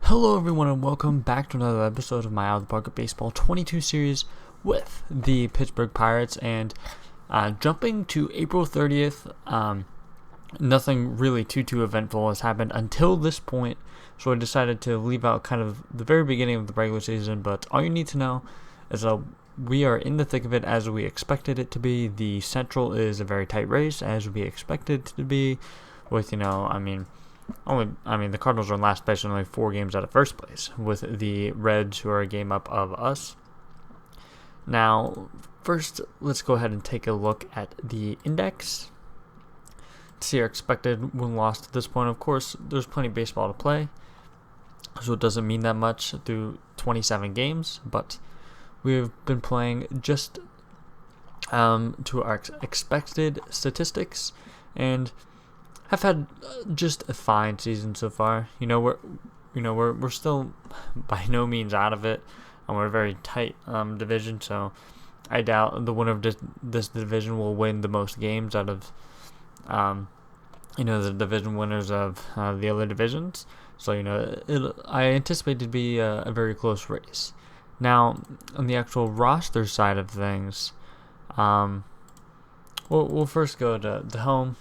Hello everyone and welcome back to another episode of my Out of the Park of Baseball 22 series with the Pittsburgh Pirates. And jumping to April 30th, nothing really too eventful has happened until this point, so I decided to leave out kind of the very beginning of the regular season. But all you need to know is we are in the thick of it as we expected it to be. The Central is a very tight race as we expected it to be, with the Cardinals are in last place and only 4 games out of first place, with the Reds, who are a game up of us. Now, first, let's go ahead and take a look at the index to see our expected win-loss at this point. Of course, there's plenty of baseball to play, so it doesn't mean that much through 27 games, but we've been playing just to our expected statistics, and have had just a fine season so far. We're still by no means out of it, and we're a very tight division. So I doubt the winner of this division will win the most games out of the division winners of the other divisions. So I anticipate it to be a very close race. Now, on the actual roster side of things, we'll first go to the home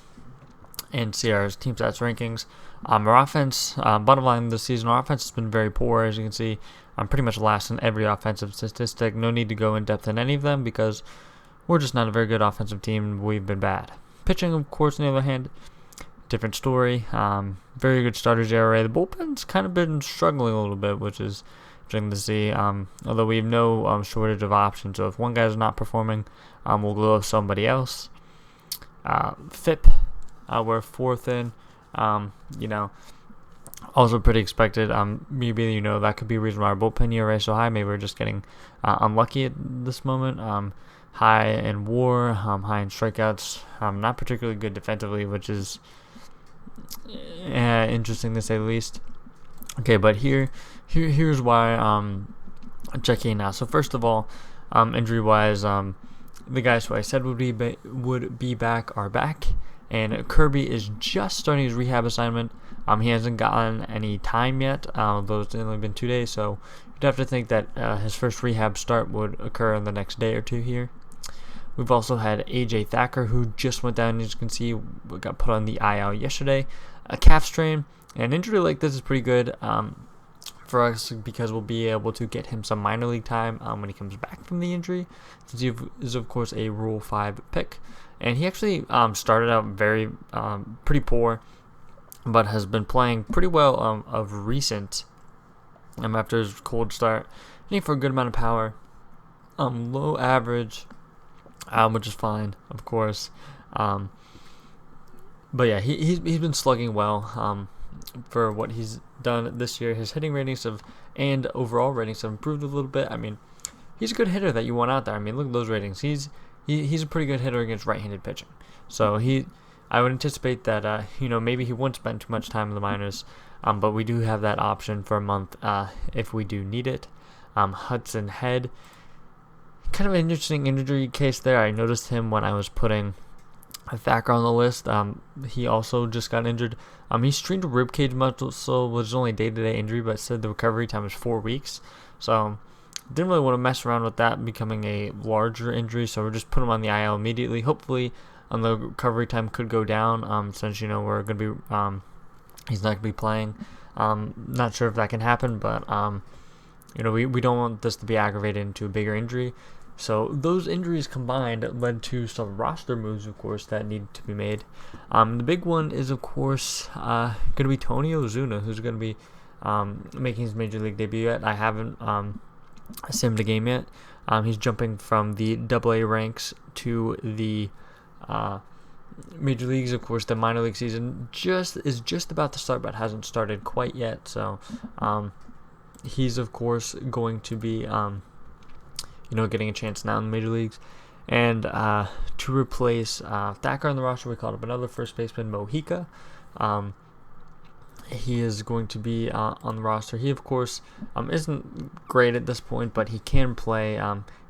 and see our team stats rankings. Our offense, bottom line this season, our offense has been very poor. As you can see, I'm pretty much last in every offensive statistic. No need to go in depth in any of them because we're just not a very good offensive team. We've been bad. Pitching, of course, on the other hand, different story. Very good starters ERA. The bullpen's kind of been struggling a little bit, which is interesting to see. Although we have no shortage of options. So if one guy's not performing, we'll go with somebody else. FIP. We're 4th in, also pretty expected. Maybe, that could be a reason why our bullpen ERA is so high. Maybe we're just getting unlucky at this moment. High in WAR, high in strikeouts, not particularly good defensively, which is interesting to say the least. Okay, but here's why I'm checking now. So first of all, injury-wise, the guys who I said would be back are back. And Kirby is just starting his rehab assignment. He hasn't gotten any time yet, though it's only been 2 days, so you'd have to think that his first rehab start would occur in the next day or two here. We've also had AJ Thacker, who just went down, as you can see, got put on the IL yesterday. A calf strain. An injury like this is pretty good for us because we'll be able to get him some minor league time when he comes back from the injury, since he is, of course, a Rule 5 pick. And he actually started out very pretty poor, but has been playing pretty well of recent after his cold start. Need for a good amount of power, low average, which is fine, of course. But yeah, he's been slugging well for what he's done this year. His hitting ratings and overall ratings have improved a little bit. He's a good hitter that you want out there. Look at those ratings. He's a pretty good hitter against right-handed pitching. So I would anticipate that maybe he won't spend too much time in the minors, but we do have that option for a month if we do need it. Hudson Head, kind of an interesting injury case there. I noticed him when I was putting Thacker on the list. He also just got injured. He strained a ribcage muscle, which is only a day-to-day injury, but said the recovery time is 4 weeks. So didn't really want to mess around with that becoming a larger injury, so we're just put him on the IL immediately. Hopefully, the recovery time could go down since we're going to be he's not going to be playing. Not sure if that can happen, but we don't want this to be aggravated into a bigger injury. So those injuries combined led to some roster moves, of course, that need to be made. The big one is, of course, going to be Tony Ozuna, who's going to be making his major league debut yet. I haven't simmed a game yet. He's jumping from the AA ranks to the major leagues. Of course, the minor league season is just about to start, but hasn't started quite yet. So he's, of course, going to be getting a chance now in the major leagues. And to replace Thacker on the roster, we called up another first baseman, Mojica. He is going to be on the roster. He, of course, isn't great at this point, but he can play.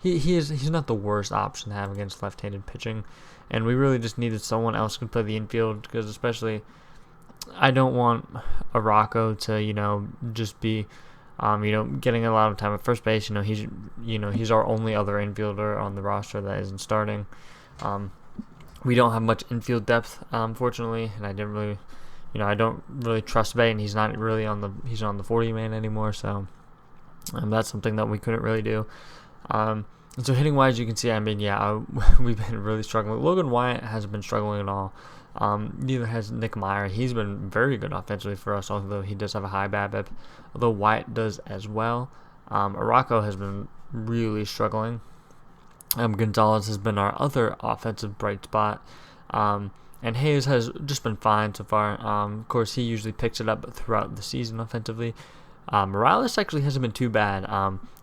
He's not the worst option to have against left-handed pitching, and we really just needed someone else who can play the infield, because especially I don't want Araujo to, just be, getting a lot of time at first base. He's our only other infielder on the roster that isn't starting. We don't have much infield depth, fortunately, and I don't really trust Bay, and he's not really he's on the 40 man anymore, so that's something that we couldn't really do. And so hitting wise, you can see, we've been really struggling. Logan Wyatt hasn't been struggling at all. Neither has Nick Meyer. He's been very good offensively for us, although he does have a high BABIP, although Wyatt does as well. Araujo has been really struggling. Gonzalez has been our other offensive bright spot. And Hayes has just been fine so far. Of course, he usually picks it up throughout the season offensively. Morales actually hasn't been too bad.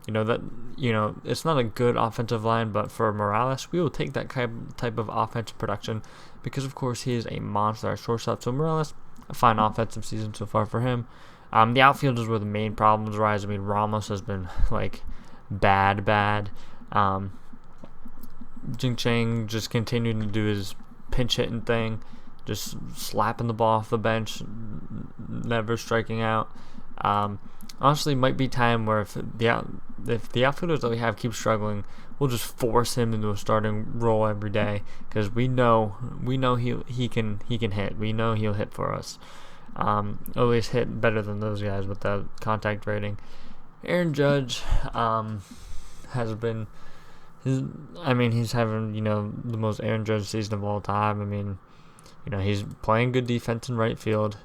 It's not a good offensive line, but for Morales, we will take that type of offensive production because, of course, he is a monster at shortstop. So Morales, a fine offensive season so far for him. The outfield is where the main problems arise. Ramos has been bad. Jing Chang just continuing to do his pinch hitting thing, just slapping the ball off the bench, never striking out. Honestly, might be time where if the outfielders that we have keep struggling, we'll just force him into a starting role every day because we know he can hit. We know he'll hit for us. Always hit better than those guys with that contact rating. Aaron Judge has been. He's having, the most Aaron Judge season of all time. He's playing good defense in right field,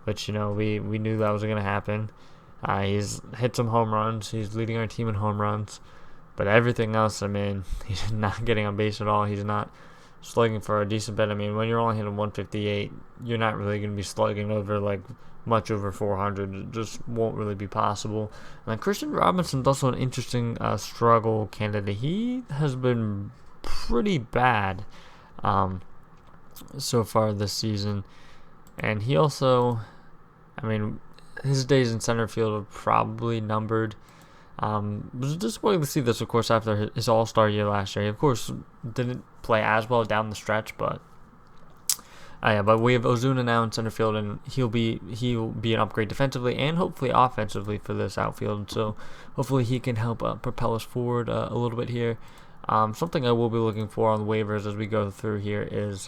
which, we knew that was going to happen. He's hit some home runs. He's leading our team in home runs. But everything else, he's not getting on base at all. He's not slugging for a decent bet. When you're only hitting 158, you're not really going to be slugging over, much over 400. It just won't really be possible. And Christian Robinson's also an interesting struggle candidate. He has been pretty bad so far this season. And he also, his days in center field are probably numbered. Was disappointing to see this, of course, after his All-Star year last year. He, of course, didn't play as well down the stretch, but we have Ozuna now in center field, and he'll be an upgrade defensively and hopefully offensively for this outfield. So hopefully he can help propel us forward a little bit here. Something I will be looking for on the waivers as we go through here is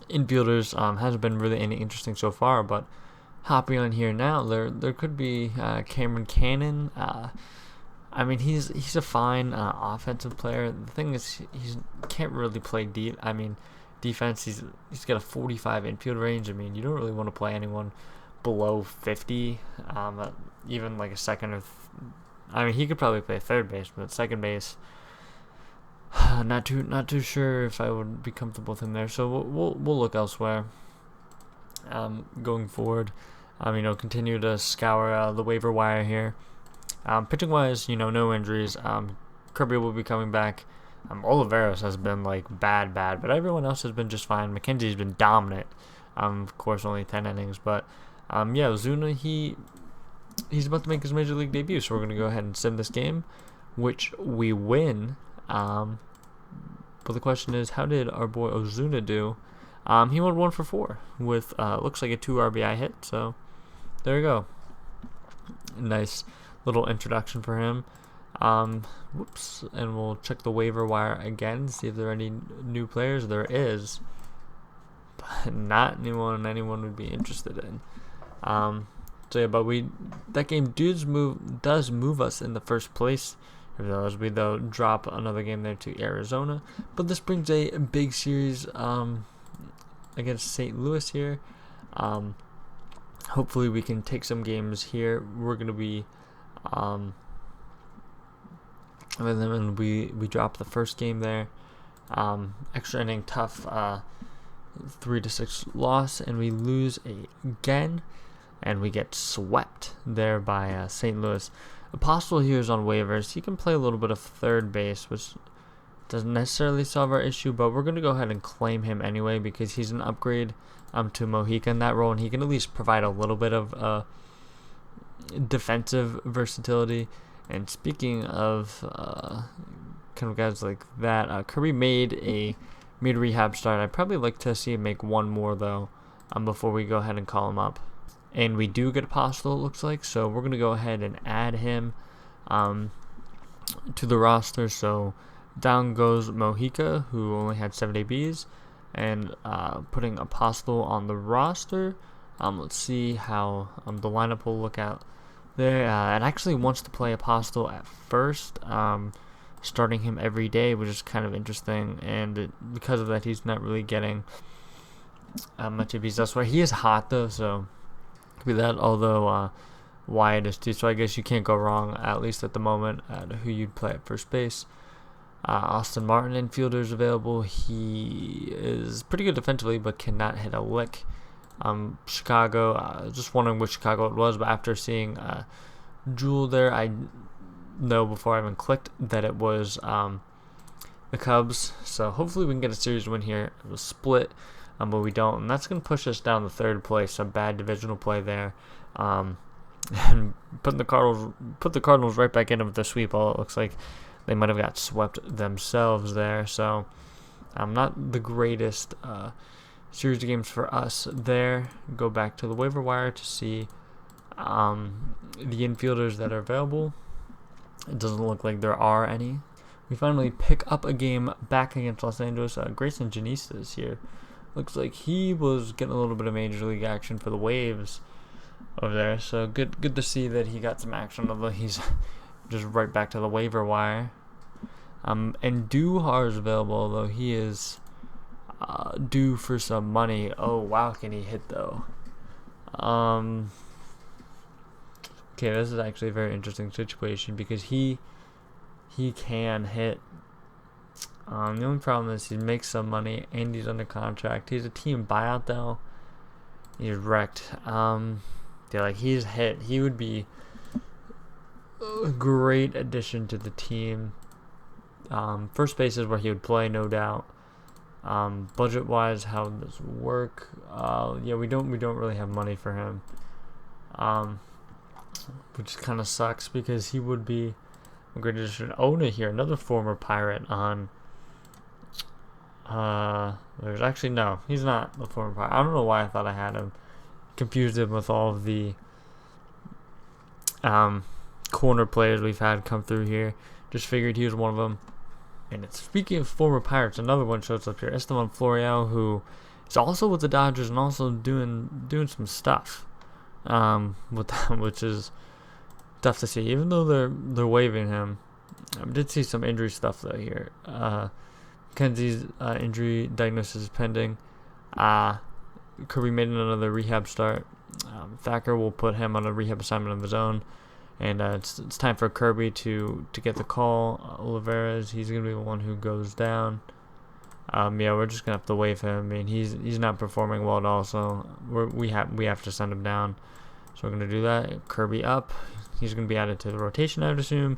infielders. Hasn't been really any interesting so far, but hopping on here now, there could be Cameron Cannon. He's a fine offensive player. The thing is, he can't really play deep. Defense, he's got a 45 infield range. You don't really want to play anyone below 50. Even a second or he could probably play third base, but second base, not too sure if I would be comfortable with him there. So we'll look elsewhere. Going forward, continue to scour the waiver wire here. Pitching wise, no injuries. Kirby will be coming back. Oliveros has been bad, but everyone else has been just fine. McKenzie's been dominant. Of course, only 10 innings, but Ozuna, he's about to make his major league debut, so we're gonna go ahead and sim this game, which we win. But the question is, how did our boy Ozuna do? He went 1 for 4 with looks like a 2 RBI hit. So there you go. Nice little introduction for him. And we'll check the waiver wire again, see if there are any new players. There is, but not anyone would be interested in. That game does move us in the first place, as we drop another game there to Arizona. But this brings a big series against St. Louis here. Hopefully we can take some games here. We're gonna be and then we drop the first game there. Extra inning tough 3-6 loss, and we lose again, and we get swept there by St. Louis. Apostle here is on waivers. He can play a little bit of third base, which doesn't necessarily solve our issue, but we're going to go ahead and claim him anyway because he's an upgrade to Mojica in that role, and he can at least provide a little bit of defensive versatility. And speaking of kind of guys like that, Kirby made a rehab start. I'd probably like to see him make one more, though. before we go ahead and call him up. And we do get Apostle, it looks like, so we're going to go ahead and add him to the roster. So down goes Mojica, who only had 7 ABs, and putting Apostle on the roster. Let's see how the lineup will look out there. It actually wants to play Apostle at first, starting him every day, which is kind of interesting, and because of that, he's not really getting much ABs. That's why he is hot, though, so could be that, although Wyatt is too, so I guess you can't go wrong, at least at the moment, at who you'd play at first base. Austin Martin, infielder, is available. He is pretty good defensively, but cannot hit a lick. Chicago, just wondering which Chicago it was, but after seeing Jewel there, I know before I even clicked that it was the Cubs. So hopefully we can get a series win here. It was split, but we don't, and that's going to push us down to third place. A bad divisional play there, and put the Cardinals right back in with the sweep. All it looks like they might have got swept themselves there. So not the greatest series of games for us there. Go back to the waiver wire to see the infielders that are available. It doesn't look like there are any. We finally pick up a game back against Los Angeles. Grayson Janista is here. Looks like he was getting a little bit of major league action for the Waves over there. So good to see that he got some action, although he's just right back to the waiver wire. And Duhar is available, although he is due for some money. Oh wow, can he hit though? Okay, this is actually a very interesting situation because he can hit. The only problem is he makes some money and he's under contract. He's a team buyout though. He's wrecked. He's hit. He would be a great addition to the team. First base is where he would play, no doubt. Budget wise, how does this work? We don't really have money for him. Which kind of sucks because he would be a great addition. Ona here, another former Pirate on. There's actually no, he's not the former Pirate. I don't know why I thought I had him. Confused him with all of the corner players we've had come through here. Just figured he was one of them. And speaking of former Pirates, another one shows up here. Esteban Florial, who is also with the Dodgers and also doing some stuff with them, which is tough to see. Even though they're waiving him, I did see some injury stuff though here. Kenzie's injury diagnosis is pending. Kirby made another rehab start. Thacker will put him on a rehab assignment of his own. And it's time for Kirby to get the call. Olivares, he's going to be the one who goes down. We're just going to have to waive him. I mean, he's not performing well at all, so we have to send him down. So we're going to do that. Kirby up. He's going to be added to the rotation, I would assume.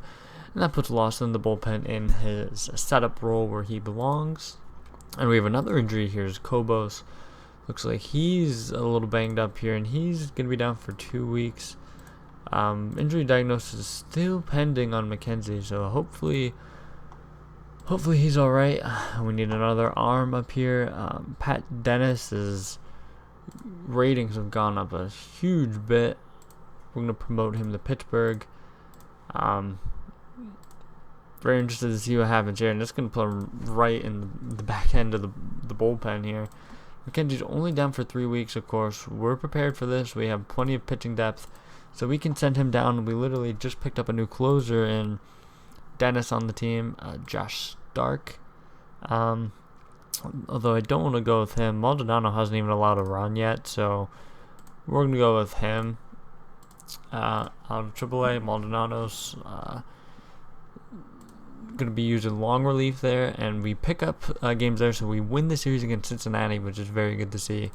And that puts Lawson in the bullpen in his setup role where he belongs. And we have another injury here is Kobos. Looks like he's a little banged up here, and he's going to be down for 2 weeks. Injury diagnosis is still pending on McKenzie, so hopefully he's alright. We need another arm up here. Pat Dennis's ratings have gone up a huge bit. We're going to promote him to Pittsburgh. Very interested to see what happens here, and this is going to put him right in the back end of the bullpen here. McKenzie's only down for 3 weeks, of course. We're prepared for this. We have plenty of pitching depth. So we can send him down. We literally just picked up a new closer in Dennis on the team, Josh Stark. Although I don't want to go with him. Maldonado hasn't even allowed a run yet, so we're going to go with him. Out of AAA, Maldonado's going to be using long relief there, and we pick up games there, so we win the series against Cincinnati, which is very good to see.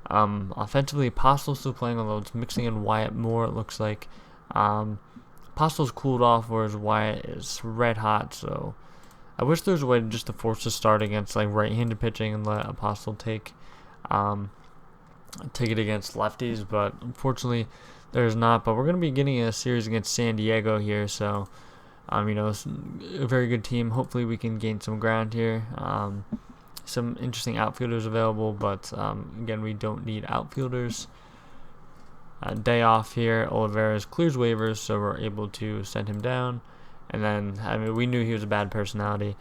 Offensively, Apostle's still playing, although it's mixing in Wyatt more, it looks like. Apostle's cooled off, whereas Wyatt is red hot, so I wish there was a way just to force a start against right-handed pitching and let Apostle take it against lefties, but unfortunately there's not. But we're going to be getting a series against San Diego here, so it's a very good team. Hopefully we can gain some ground here. some interesting outfielders available, but again, we don't need outfielders. Day off here, Oliveras clears waivers, so we're able to send him down. And then, I mean, we knew he was a bad personality,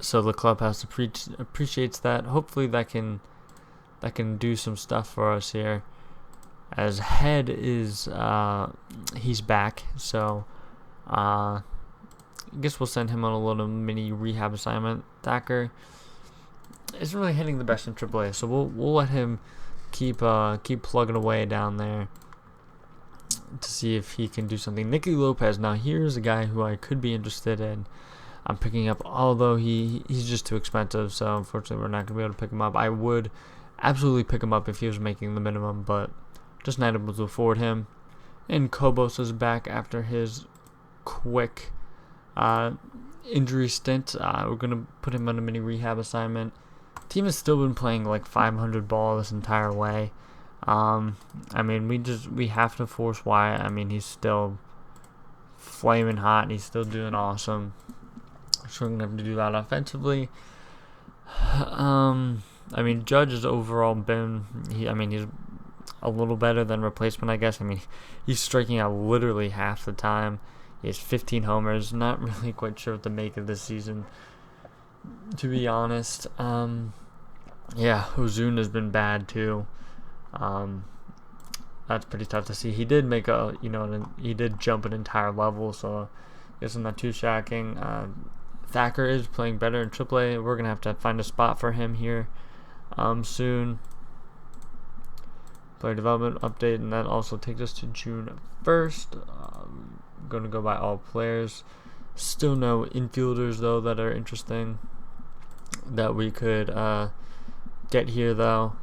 so the clubhouse appreciates that. Hopefully, that can do some stuff for us here. As Head is, he's back, so I guess we'll send him on a little mini rehab assignment. Thacker isn't really hitting the best in AAA, so we'll let him keep plugging away down there to see if he can do something. Nicky Lopez, now here's a guy who I could be interested in. I'm picking up, although he's just too expensive, so unfortunately we're not going to be able to pick him up. I would absolutely pick him up if he was making the minimum, but just not able to afford him. And Kobos is back after his quick injury stint. We're going to put him on a mini rehab assignment. Team has still been playing like 500 ball this entire way. I mean, we have to force Wyatt. I mean, he's still flaming hot and he's still doing awesome. So we're gonna have to do that offensively. I mean, Judge has overall been he's a little better than replacement, I guess. I mean, he's striking out literally half the time. He has 15 homers. Not really quite sure what to make of this season, to be honest. Yeah, Ozuna has been bad too. That's pretty tough to see. He did make he did jump an entire level, so I guess I'm not too shocking. Thacker is playing better in AAA. We're gonna have to find a spot for him here soon. Player development update, and that also takes us to June 1st. Going to go by all players. Still no infielders though that are interesting that we could get here though.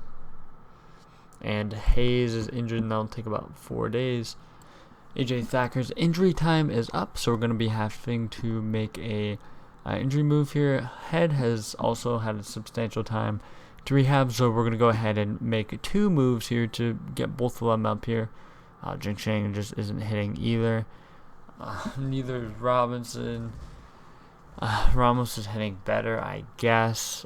And Hayes is injured, and that'll take about 4 days. AJ Thacker's injury time is up, so we're going to be having to make a injury move here. Head has also had a substantial time to rehab, so we're going to go ahead and make 2 moves here to get both of them up here. Jing Chang just isn't hitting either. Neither is Robinson. Ramos is hitting better, I guess.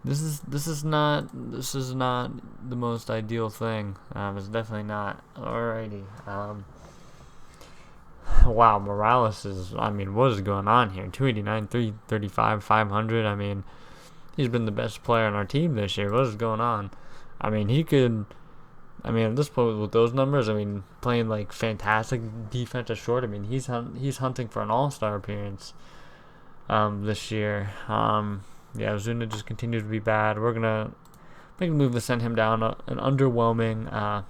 This is not the most ideal thing. It's definitely not. Alrighty. Wow, Morales is. I mean, what is going on here? 289, 335, 500. I mean, he's been the best player on our team this year. What is going on? I mean, he could. I mean, at this point with those numbers, I mean, playing like fantastic defense at short. I mean, he's hunting for an All-Star appearance this year. Yeah, Ozuna just continues to be bad. We're going to make a move to send him down an underwhelming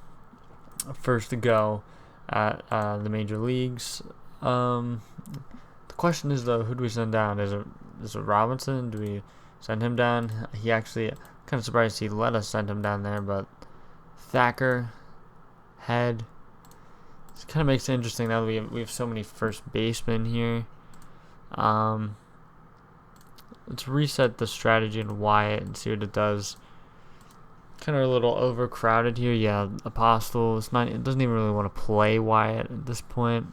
first to go at the major leagues. The question is, though, who do we send down? Is it Robinson? Do we send him down? He actually, kind of surprised he let us send him down there, but Thacker, Head. It kind of makes it interesting now that we have so many first basemen here. Let's reset the strategy in Wyatt and see what it does. Kind of a little overcrowded here. Yeah, Apostle. It doesn't even really want to play Wyatt at this point.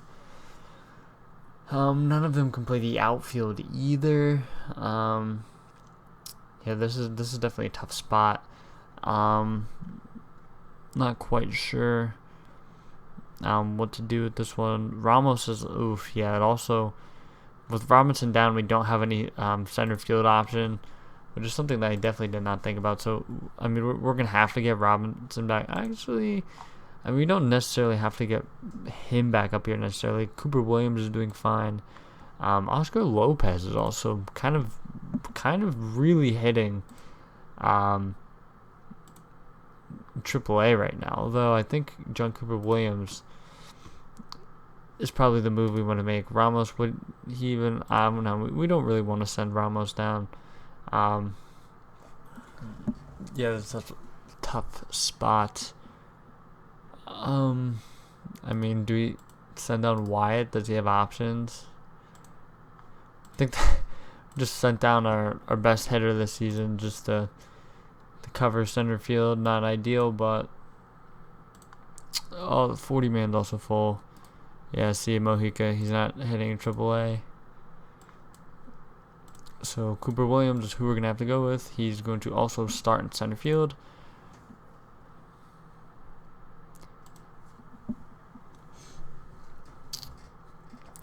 None of them can play the outfield either. Yeah, this is definitely a tough spot. Not quite sure what to do with this one. Ramos is oof. Yeah, it also. With Robinson down, we don't have any center field option, which is something that I definitely did not think about. So, I mean, we're going to have to get Robinson back. Actually, I mean, we don't necessarily have to get him back up here necessarily. Cooper Williams is doing fine. Oscar Lopez is also kind of really hitting AAA right now. Although I think John Cooper Williams is probably the move we want to make. Ramos, would he even? I don't know. We don't really want to send Ramos down. Yeah, that's a tough spot. I mean, do we send down Wyatt? Does he have options? I think just sent down our best hitter this season just to cover center field. Not ideal, but the 40-man's also full. Yeah, see Mojica, he's not hitting AAA. So Cooper Williams is who we're going to have to go with. He's going to also start in center field.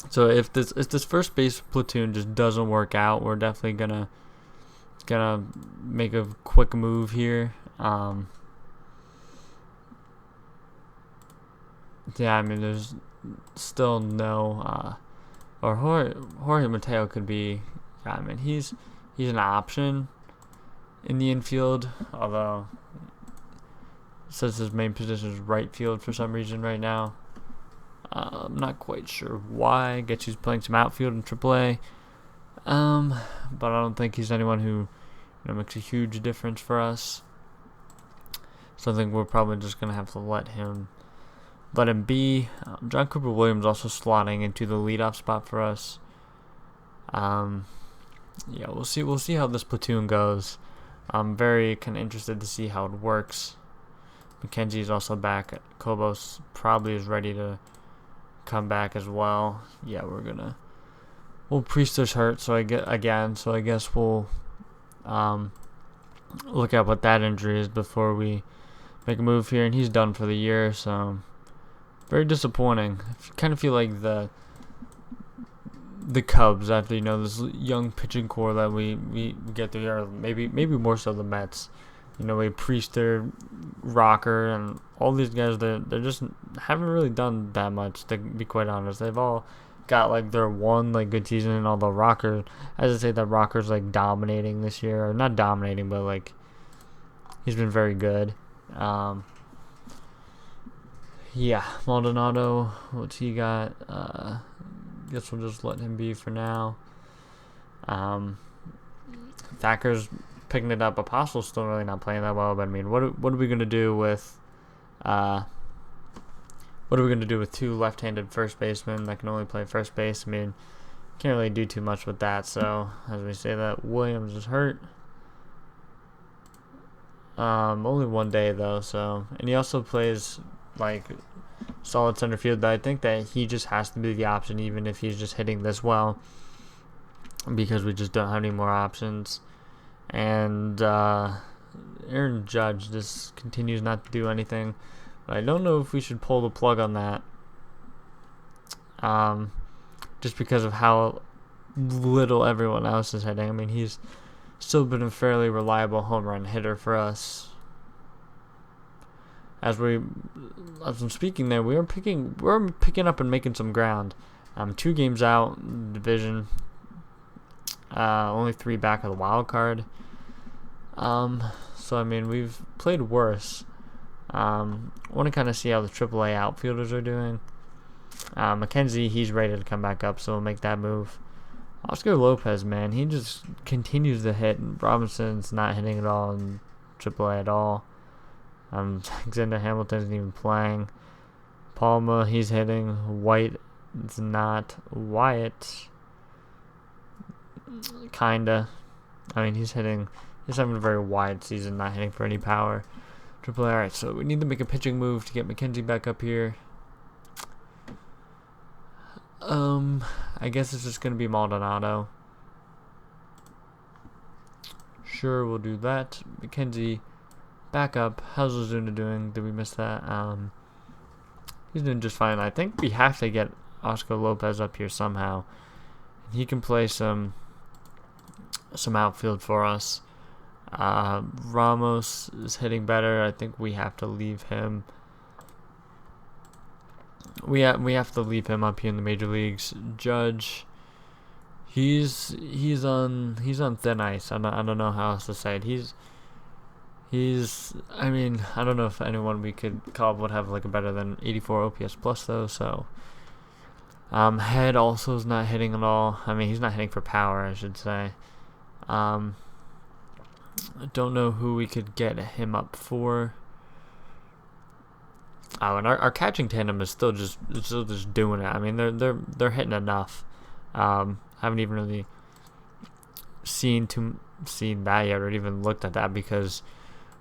So if this first base platoon just doesn't work out, we're definitely gonna make a quick move here. Yeah, I mean, there's still no or Jorge Mateo could be. Yeah, I mean, he's an option in the infield, although it says his main position is right field for some reason right now. I'm not quite sure why. I guess he's playing some outfield in AAA. But I don't think he's anyone who makes a huge difference for us. So I think we're probably just gonna have to let him be. John Cooper Williams also slotting into the leadoff spot for us. Yeah, we'll see how this platoon goes. I'm very kind of interested to see how it works. McKenzie is also back. Kobos probably is ready to come back as well. Yeah, Priest is hurt, so I guess we'll look at what that injury is before we make a move here, and he's done for the year, so very disappointing. I kind of feel like the Cubs, after this young pitching core that we get through here, maybe more so the Mets. We Priester, Rocker, and all these guys, they just haven't really done that much, to be quite honest. They've all got like their one like good season, and although Rocker, as I say, that Rocker's like dominating this year, or not dominating, but like he's been very good. Yeah, Maldonado, what's he got? Guess we'll just let him be for now. Thacker's picking it up. Apostle's still really not playing that well, but I mean, what are we gonna do with two left-handed first basemen that can only play first base? I mean, can't really do too much with that. So as we say that, Williams is hurt. Only one day though, and he also plays like solid center field, but I think that he just has to be the option, even if he's just hitting this well, because we just don't have any more options. And Aaron Judge just continues not to do anything, but I don't know if we should pull the plug on that, just because of how little everyone else is hitting. I mean, he's still been a fairly reliable home run hitter for us. As I'm speaking there, we're picking up and making some ground. 2 games out in the division, only 3 back of the wild card. So I mean, we've played worse. Want to kind of see how the AAA outfielders are doing. McKenzie, he's ready to come back up, so we'll make that move. Oscar Lopez, man, he just continues to hit. Robinson's not hitting at all in AAA at all. Alexander Hamilton isn't even playing. Palma, he's hitting. White is not. Wyatt, kinda. I mean, he's having a very wide season, not hitting for any power. AAA, alright, so we need to make a pitching move to get McKenzie back up here. I guess it's just going to be Maldonado. Sure, we'll do that. McKenzie back up. How's Ozuna doing? Did we miss that? He's doing just fine. I think we have to get Oscar Lopez up here somehow. He can play some outfield for us. Ramos is hitting better. I think we have to leave him. We have to leave him up here in the major leagues. Judge, he's on thin ice. I don't know how else to say it. I mean, I don't know if anyone we could call up would have like a better than 84 OPS plus though. So Head also is not hitting at all. I mean, he's not hitting for power, I should say. I don't know who we could get him up for. Oh, and our catching tandem is still just doing it. I mean, they're hitting enough. Haven't even really seen that yet, or even looked at that, because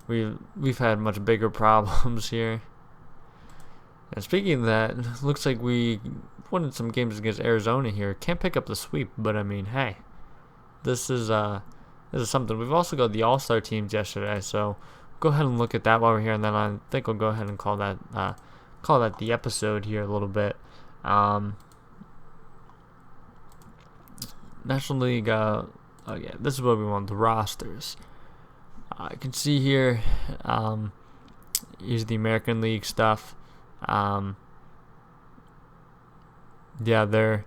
we've had much bigger problems here. And speaking of that, looks like we won some games against Arizona here. Can't pick up the sweep, but I mean, hey, this is something. We've also got the All-Star teams yesterday, so go ahead and look at that while we're here, and then I think we'll go ahead and call that the episode here a little bit. National League. Yeah, this is what we want, the rosters. I can see here. Here's the American League stuff. Yeah, they're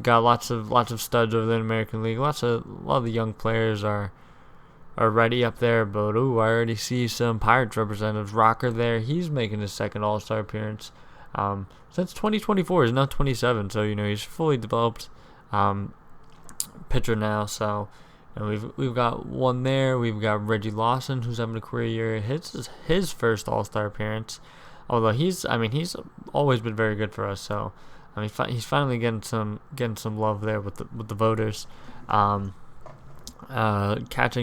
got lots of studs over the American League. A lot of the young players are ready up there. But I already see some Pirates representatives. Rocker there, he's making his second All-Star appearance. Since 2024, he's now 27, so he's fully developed pitcher now. So we've got one there. We've got Reggie Lawson, who's having a career year. His first All-Star appearance. Although he's always been very good for us. So he's finally getting some love there with the voters. Catching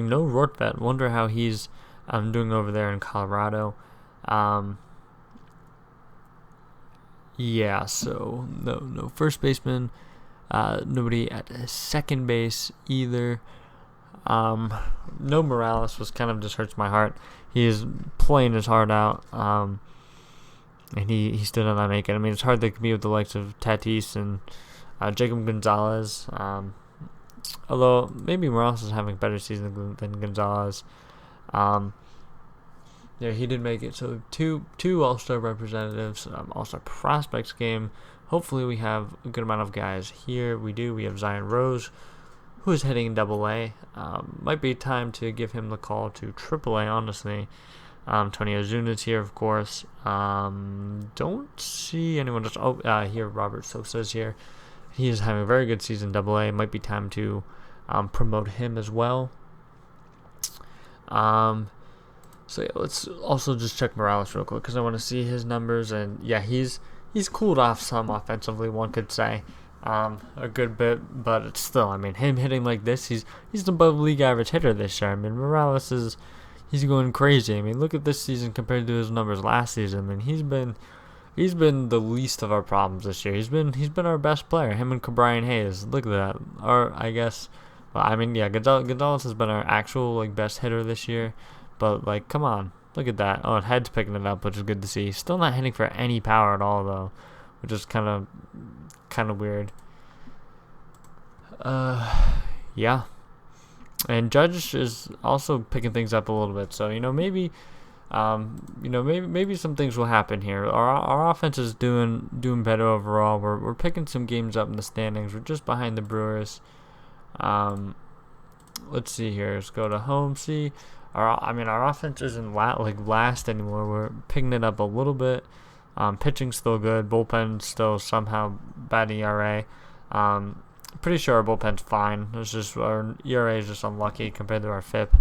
no Rortvedt. Wonder how he's doing over there in Colorado. Yeah, so no first baseman. Nobody at second base either. No Morales, was kind of just hurts my heart. He is playing his heart out. And he still did not make it. It's hard to compete with the likes of Tatis and Jacob Gonzalez. Although maybe Morales is having a better season than Gonzalez. Yeah, he did make it. So two All-Star representatives, All-Star prospects game. Hopefully we have a good amount of guys here. We do. We have Zion Rose, who is hitting in Double-A. Might be time to give him the call to Triple-A, honestly. Tony Ozuna's here, of course. Don't see anyone else. Here Robert Sosa's here. He is having a very good season Double-A. Might be time to promote him as well. So yeah, let's also just check Morales real quick because I want to see his numbers. And yeah, he's cooled off some offensively, one could say. A good bit, but it's still, him hitting like this, he's an above league average hitter this year. Morales he's going crazy. Look at this season compared to his numbers last season. He's been the least of our problems this year. He's been our best player. Him and Brian Hayes. Look at that. Gonzalez has been our actual best hitter this year. But come on, look at that. Oh, Head's picking it up, which is good to see. Still not hitting for any power at all though, which is kind of weird. Yeah. And Judge is also picking things up a little bit, so maybe some things will happen here. Our offense is doing better overall. We're picking some games up in the standings. We're just behind the Brewers. Let's see here. Let's go to home. See, our offense isn't last anymore. We're picking it up a little bit. Pitching's still good. Bullpen still somehow batting ERA. Pretty sure our bullpen's fine. It's just our ERA is just unlucky compared to our FIP.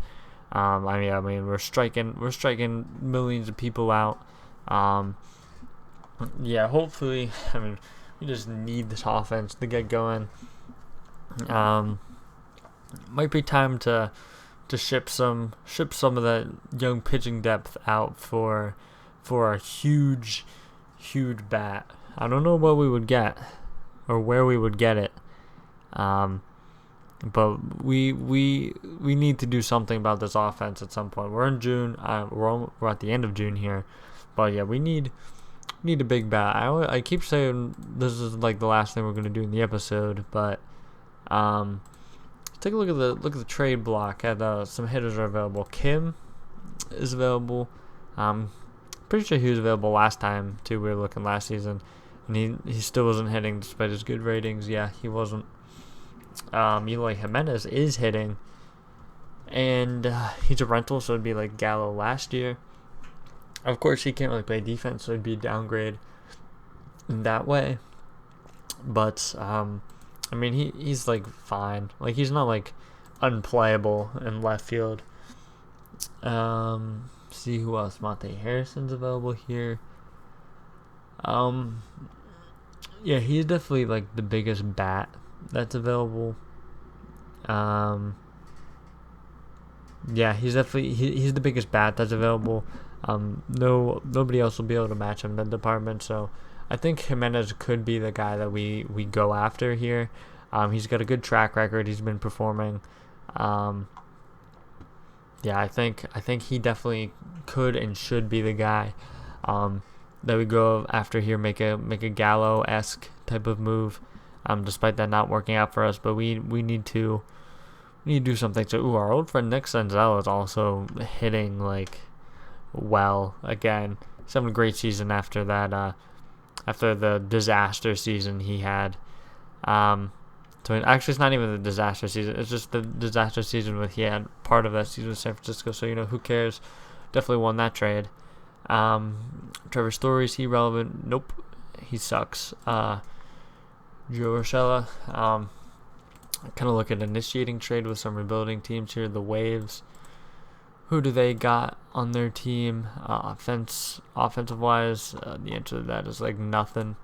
We're striking millions of people out. Yeah, hopefully. We just need this offense to get going. Might be time to ship some of that young pitching depth out for a huge bat. I don't know what we would get or where we would get it. But we need to do something about this offense at some point. We're in June. We're at the end of June here, but yeah, we need a big bat. I keep saying this is the last thing we're gonna do in the episode, but take a look at the trade block. At some hitters are available. Kim is available. Pretty sure he was available last time too. We were looking last season, and he still wasn't hitting despite his good ratings. Yeah, he wasn't. Eloy Jimenez is hitting, and he's a rental, so it'd be like Gallo last year. Of course, he can't really play defense, so it'd be a downgrade in that way. But he's fine. He's not unplayable in left field. See who else? Monte Harrison's available here. Yeah, he's definitely the biggest bat that's available. Yeah, he's definitely he's the biggest bat that's available. Nobody else will be able to match him in the department, so I think Jimenez could be the guy that we go after here. He's got a good track record. He's been performing. Yeah, I think he definitely could and should be the guy that we go after here. Make a Gallo-esque type of move. Despite that not working out for us, but we need to do something. So, our old friend Nick Senzel is also hitting like well again. He's having a great season after that. After the disaster season he had. So actually, it's not even the disaster season. It's just the disaster season he had part of that season with San Francisco. So who cares? Definitely won that trade. Trevor Story, is he relevant? Nope, he sucks. Joe Urshela. Kind of look at initiating trade with some rebuilding teams here. The Waves. Who do they got on their team? Offensive wise, the answer to that is like nothing.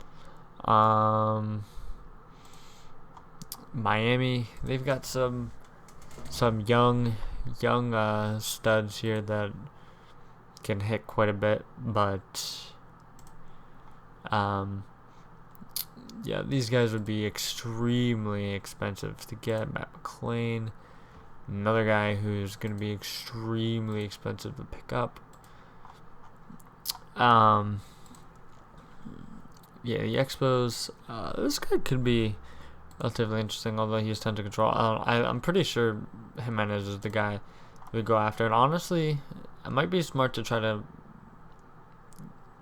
Miami, they've got some young studs here that can hit quite a bit, but yeah, these guys would be extremely expensive to get. Matt McClain, another guy who's going to be extremely expensive to pick up. Yeah, the Expos, this guy could be relatively interesting, although he has tons of control. I'm pretty sure Jimenez is the guy we go after, and honestly, it might be smart to try to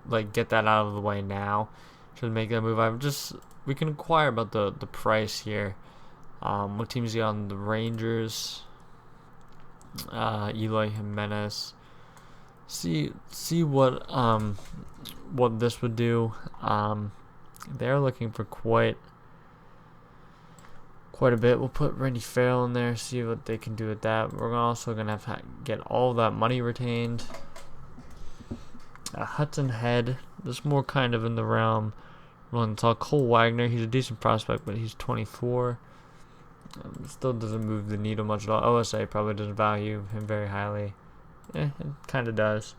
like get that out of the way now to make that move. We can inquire about the price here. What teams he on? The Rangers, Eloy Jimenez. See what this would do. They're looking for quite a bit. We'll put Randy Farrell in there, see what they can do with that. We're also going to have to get all that money retained. Hudson Head, this more kind of in the realm. We'll talk Cole Wagner. He's a decent prospect, but he's 24. Still doesn't move the needle much at all. OSA probably doesn't value him very highly. It kind of does.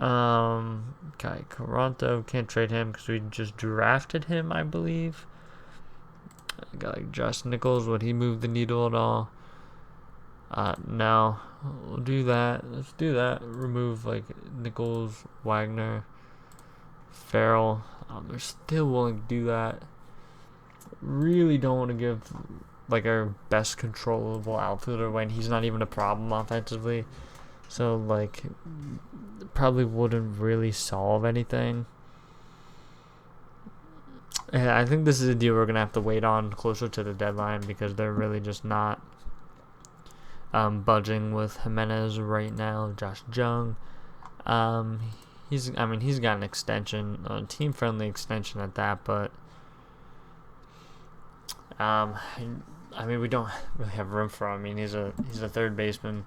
Okay, Caronto, can't trade him because we just drafted him, I believe. I got like Josh Nichols. Would he move the needle at all? No. We'll do that. Let's do that. Remove like Nichols, Wagner, Farrell. They're still willing to do that. Really don't want to give like our best controllable outfielder when he's not even a problem offensively. So like probably wouldn't really solve anything. And I think this is a deal we're going to have to wait on closer to the deadline because they're really just not budging with Jimenez right now. Josh Jung. He's got an extension, a team-friendly extension at that, but we don't really have room for him. I mean, he's a third baseman.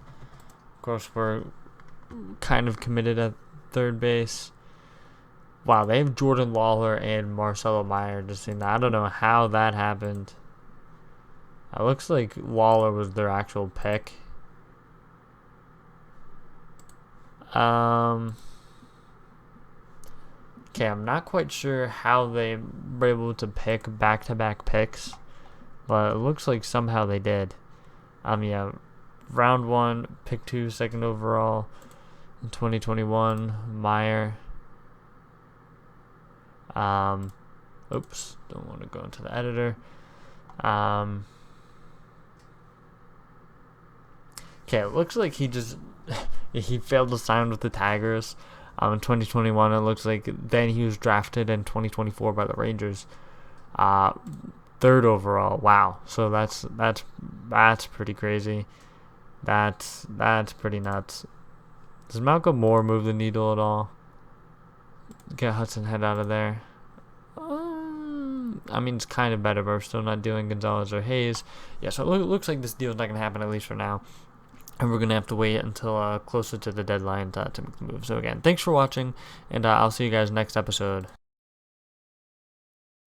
Of course, we're kind of committed at third base. Wow, they have Jordan Lawler and Marcelo Meyer. Just seeing that. I don't know how that happened. It looks like Lawler was their actual pick. Okay, I'm not quite sure how they were able to pick back-to-back picks, but it looks like somehow they did. Yeah, round 1, pick 2, second overall in 2021, Meyer. Oops, don't want to go into the editor. Okay, it looks like he failed to sign with the Tigers. In 2021, it looks like then he was drafted in 2024 by the Rangers. Third overall. Wow. So that's pretty crazy. That's pretty nuts. Does Malcolm Moore move the needle at all? Get Hudson Head out of there. It's kind of better, but we're still not doing Gonzalez or Hayes. Yeah, so it looks like this deal is not going to happen, at least for now. And we're going to have to wait until closer to the deadline to make the move. So again, thanks for watching, and I'll see you guys next episode.